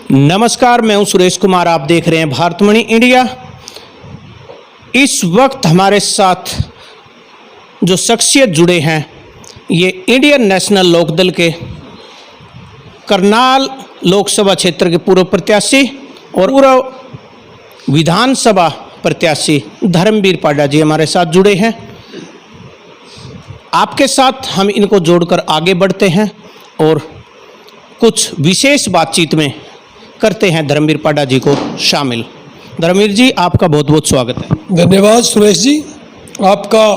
नमस्कार, मैं हूं सुरेश कुमार। आप देख रहे हैं भारतमणि इंडिया। इस वक्त हमारे साथ जो शख्सियत जुड़े हैं ये इंडियन नेशनल लोकदल के करनाल लोकसभा क्षेत्र के पूर्व प्रत्याशी और पूर्व विधानसभा प्रत्याशी धर्मवीर पाडा जी हमारे साथ जुड़े हैं। आपके साथ हम इनको जोड़कर आगे बढ़ते हैं और कुछ विशेष बातचीत में करते हैं धर्मवीर पाडा जी को शामिल। धर्मवीर जी, आपका बहुत बहुत स्वागत है। धन्यवाद सुरेश जी, आपका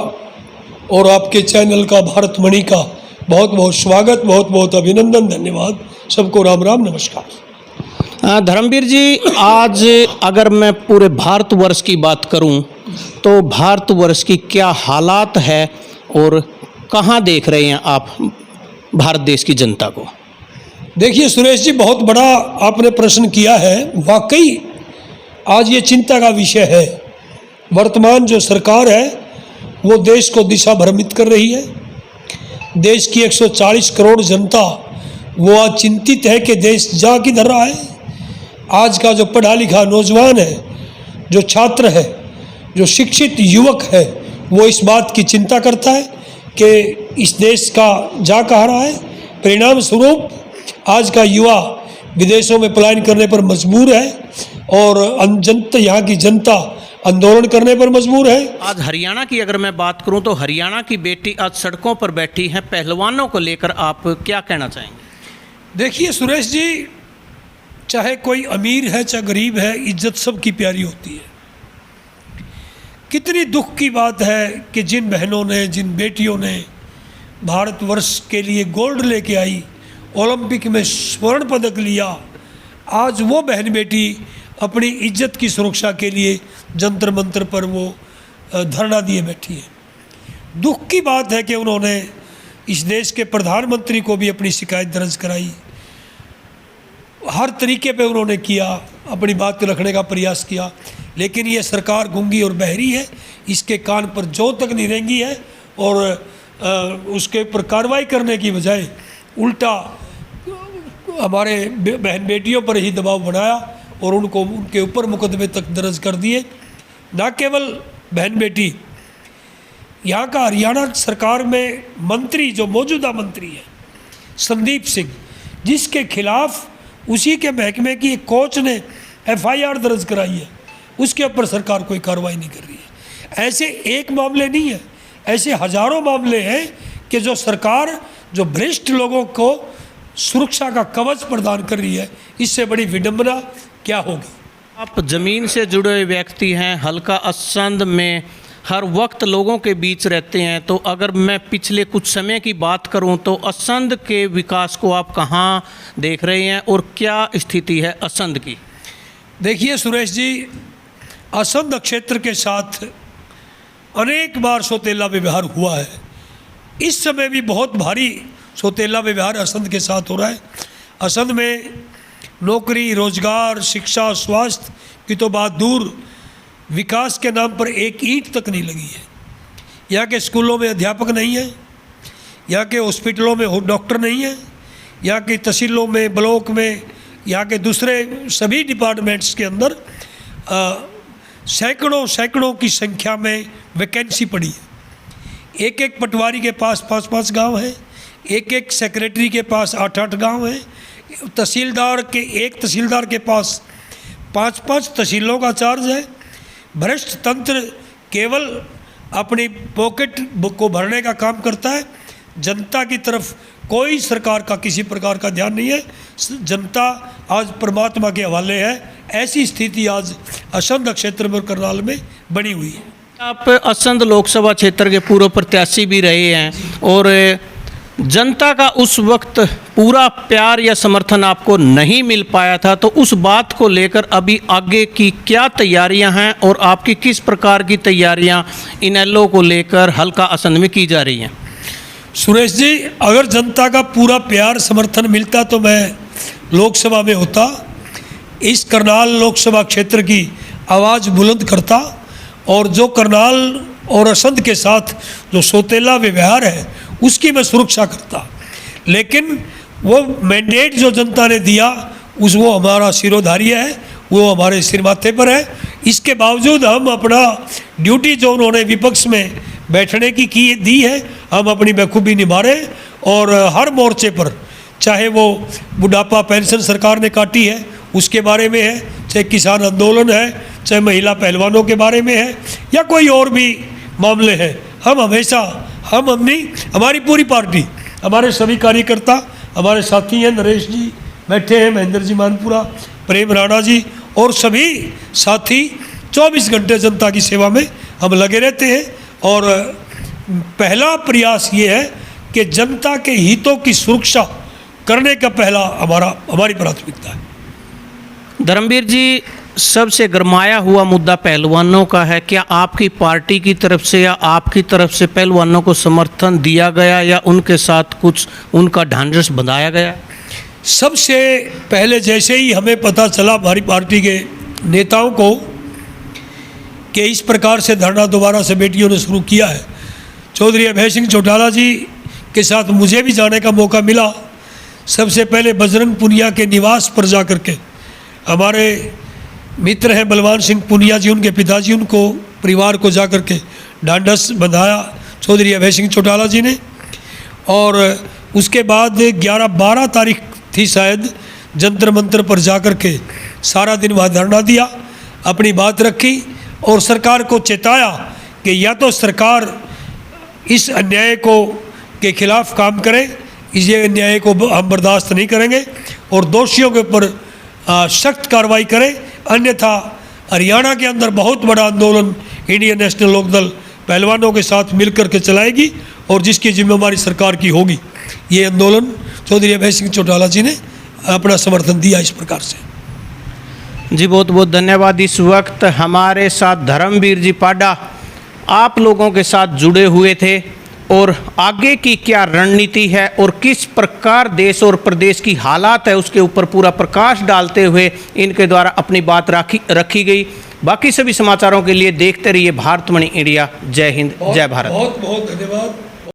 और आपके चैनल का भारतमणि का बहुत बहुत स्वागत, बहुत बहुत अभिनंदन, धन्यवाद। सबको राम राम, नमस्कार। धर्मवीर जी, आज अगर मैं पूरे भारतवर्ष की बात करूं तो भारतवर्ष की क्या हालात है और कहां देख रहे हैं आप भारत देश की जनता को? देखिए सुरेश जी, बहुत बड़ा आपने प्रश्न किया है। वाकई आज ये चिंता का विषय है। वर्तमान जो सरकार है वो देश को दिशा भ्रमित कर रही है। देश की 140 करोड़ जनता वो आज चिंतित है कि देश जा किधर रहा है। आज का जो पढ़ा लिखा नौजवान है, जो छात्र है, जो शिक्षित युवक है, वो इस बात की चिंता करता है कि इस देश का जा कहाँ रहा है। परिणाम स्वरूप आज का युवा विदेशों में पलायन करने पर मजबूर है और यहाँ की जनता आंदोलन करने पर मजबूर है। आज हरियाणा की अगर मैं बात करूं तो हरियाणा की बेटी आज सड़कों पर बैठी है। पहलवानों को लेकर आप क्या कहना चाहेंगे? देखिए सुरेश जी, चाहे कोई अमीर है चाहे गरीब है, इज्जत सबकी प्यारी होती है। कितनी दुख की बात है कि जिन बहनों ने, जिन बेटियों ने भारतवर्ष के लिए गोल्ड लेके आई, ओलंपिक में स्वर्ण पदक लिया, आज वो बहन बेटी अपनी इज्जत की सुरक्षा के लिए जंतर मंतर पर वो धरना दिए बैठी है। दुख की बात है कि उन्होंने इस देश के प्रधानमंत्री को भी अपनी शिकायत दर्ज कराई। हर तरीके पे उन्होंने किया, अपनी बात रखने का प्रयास किया, लेकिन ये सरकार गूंगी और बहरी है। इसके कान पर जो तक नहीं रेंगी है और उसके ऊपर कार्रवाई करने की बजाय उल्टा हमारे बहन बेटियों पर ही दबाव बनाया और उनको उनके ऊपर मुकदमे तक दर्ज कर दिए। ना केवल बहन बेटी, यहाँ का हरियाणा सरकार में मंत्री, जो मौजूदा मंत्री है संदीप सिंह, जिसके खिलाफ उसी के महकमे की एक कोच ने FIR दर्ज कराई है, उसके ऊपर सरकार कोई कार्रवाई नहीं कर रही है। ऐसे एक मामले नहीं है, ऐसे हजारों मामले हैं कि जो सरकार, जो भ्रष्ट लोगों को सुरक्षा का कवच प्रदान कर रही है। इससे बड़ी विडंबना क्या होगी? आप जमीन से जुड़े हुए व्यक्ति हैं, हल्का असंध में हर वक्त लोगों के बीच रहते हैं, तो अगर मैं पिछले कुछ समय की बात करूं तो असंध के विकास को आप कहां देख रहे हैं और क्या स्थिति है असंध की? देखिए सुरेश जी, असंध क्षेत्र के साथ अनेक बार सौतेला व्यवहार हुआ है। इस समय भी बहुत भारी सौतेला व्यवहार असंध के साथ हो रहा है। असंध में नौकरी, रोजगार, शिक्षा, स्वास्थ्य की तो बात दूर, विकास के नाम पर एक ईंट तक नहीं लगी है। यहाँ के स्कूलों में अध्यापक नहीं है, यहाँ के हॉस्पिटलों में डॉक्टर नहीं है, यहाँ की तहसीलों में, ब्लॉक में, यहाँ के दूसरे सभी डिपार्टमेंट्स के अंदर सैकड़ों की संख्या में वैकेंसी पड़ी है। एक एक पटवारी के पास 5-5 गांव हैं, एक एक सेक्रेटरी के पास 8-8 गांव हैं, एक तहसीलदार के पास 5-5 तहसीलों का चार्ज है। भ्रष्ट तंत्र केवल अपनी पॉकेट बुक को भरने का काम करता है। जनता की तरफ कोई सरकार का किसी प्रकार का ध्यान नहीं है। जनता आज परमात्मा के हवाले है। ऐसी स्थिति आज असंध क्षेत्र में, करनाल में बनी हुई है। आप असंध लोकसभा क्षेत्र के पूर्व प्रत्याशी भी रहे हैं और जनता का उस वक्त पूरा प्यार या समर्थन आपको नहीं मिल पाया था, तो उस बात को लेकर अभी आगे की क्या तैयारियां हैं और आपकी किस प्रकार की तैयारियां इनेलो को लेकर हल्का असंध में की जा रही हैं? सुरेश जी, अगर जनता का पूरा प्यार समर्थन मिलता तो मैं लोकसभा में होता, इस करनाल लोकसभा क्षेत्र की आवाज़ बुलंद करता और जो करनाल और असंध के साथ जो सौतेला व्यवहार है उसकी मैं सुरक्षा करता। लेकिन वो मैंडेट जो जनता ने दिया वो हमारा सिरोधार्य है, वो हमारे सिर माथे पर है। इसके बावजूद हम अपना ड्यूटी जो उन्होंने विपक्ष में बैठने की दी है, हम अपनी बखूबी निभा रहे हैं। और हर मोर्चे पर, चाहे वो बुढ़ापा पेंशन सरकार ने काटी है उसके बारे में है, चाहे किसान आंदोलन है, चाहे महिला पहलवानों के बारे में है, या कोई और भी मामले हैं, हम हमेशा हमारी पूरी पार्टी, हमारे सभी कार्यकर्ता, हमारे साथी हैं, नरेश जी बैठे हैं, महेंद्र जी मानपुरा, प्रेम राणा जी और सभी साथी 24 घंटे जनता की सेवा में हम लगे रहते हैं। और पहला प्रयास ये है कि जनता के हितों की सुरक्षा करने का पहला हमारी प्राथमिकता है। धर्मवीर जी, सबसे गरमाया हुआ मुद्दा पहलवानों का है। क्या आपकी पार्टी की तरफ से या आपकी तरफ से पहलवानों को समर्थन दिया गया या उनके साथ कुछ उनका ढांढस बंधाया गया? सबसे पहले जैसे ही हमें पता चला हमारी पार्टी के नेताओं को कि इस प्रकार से धरना दोबारा से बेटियों ने शुरू किया है, चौधरी अभय सिंह चौटाला जी के साथ मुझे भी जाने का मौका मिला। सबसे पहले बजरंग पुनिया के निवास पर जा कर के, हमारे मित्र हैं बलवान सिंह पुनिया जी, उनके पिताजी, उनको परिवार को जा कर के ढांढस बंधाया चौधरी अभय सिंह चौटाला जी ने। और उसके बाद 11-12 तारीख थी शायद, जंतर मंतर पर जा कर के सारा दिन वहाँ धरना दिया, अपनी बात रखी और सरकार को चेताया कि या तो सरकार इस अन्याय के खिलाफ काम करे, इस अन्याय को हम बर्दाश्त नहीं करेंगे और दोषियों के ऊपर सख्त कार्रवाई करे, अन्यथा हरियाणा के अंदर बहुत बड़ा आंदोलन इंडियन नेशनल लोकदल पहलवानों के साथ मिलकर के चलाएगी और जिसकी जिम्मेवारी सरकार की होगी। ये आंदोलन चौधरी अभय सिंह चौटाला जी ने अपना समर्थन दिया इस प्रकार से। जी बहुत बहुत धन्यवाद। इस वक्त हमारे साथ धर्मवीर जी पाडा आप लोगों के साथ जुड़े हुए थे और आगे की क्या रणनीति है और किस प्रकार देश और प्रदेश की हालात है उसके ऊपर पूरा प्रकाश डालते हुए इनके द्वारा अपनी बात रखी गई। बाकी सभी समाचारों के लिए देखते रहिए भारतमणि इंडिया। जय हिंद, जय भारत। बहुत बहुत धन्यवाद।